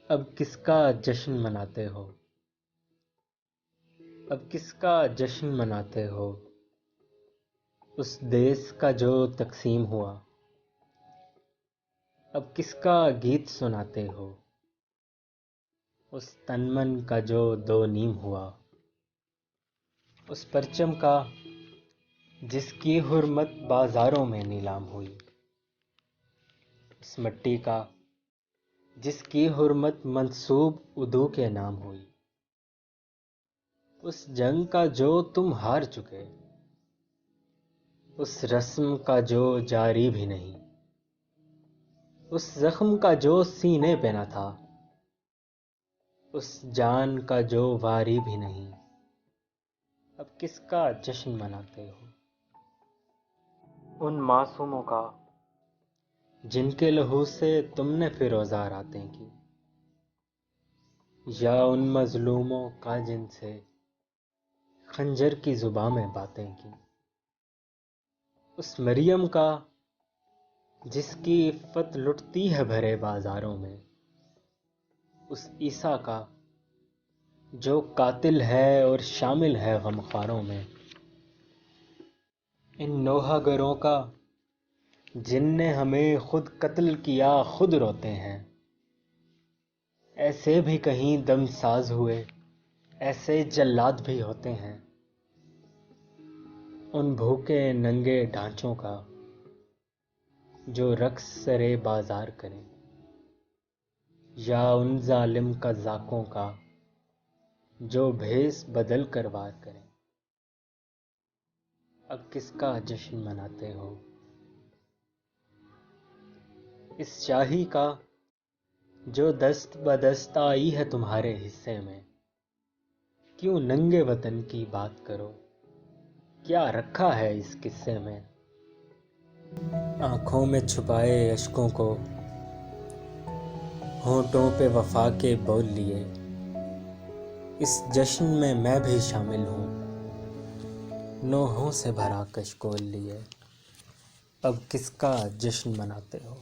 اب کس کا جشن مناتے ہو؟ اب کس کا جشن مناتے ہو؟ اس دیس کا جو تقسیم ہوا۔ اب کس کا گیت سناتے ہو؟ اس تن من کا جو دو نیم ہوا۔ اس پرچم کا جس کی حرمت بازاروں میں نیلام ہوئی۔ اس مٹی کا جس کی حرمت منسوب عدو کے نام ہوئی۔ اس جنگ کا جو تم ہار چکے، اس رسم کا جو جاری بھی نہیں، اس زخم کا جو سینے پہ نہ تھا، اس جان کا جو واری بھی نہیں۔ اب کس کا جشن مناتے ہو؟ ان معصوموں کا جن کے لہو سے تم نے فیروزہ راتیں کی، یا ان مظلوموں کا جن سے خنجر کی زباں میں باتیں کی۔ اس مریم کا جس کی عفت لٹتی ہے بھرے بازاروں میں۔ اس عیسیٰ کا جو قاتل ہے اور شامل ہے غمخواروں میں۔ ان نوحہ گروں کا جن نے ہمیں خود قتل کیا خود روتے ہیں۔ ایسے بھی کہیں دم ساز ہوئے، ایسے جلاد بھی ہوتے ہیں۔ ان بھوکے ننگے ڈھانچوں کا جو رقص سرے بازار کریں، یا ان ظالم قذاقوں کا جو بھیس بدل کر وار کریں۔ اب کس کا جشن مناتے ہو؟ اس شاہی کا جو دست بدست آئی ہے تمہارے حصے میں۔ کیوں ننگے وطن کی بات کرو، کیا رکھا ہے اس قصے میں؟ آنکھوں میں چھپائے اشکوں کو ہونٹوں پہ وفا کے بول لیے۔ اس جشن میں میں بھی شامل ہوں، نوحوں سے بھرا کشکول لیے۔ اب کس کا جشن مناتے ہو؟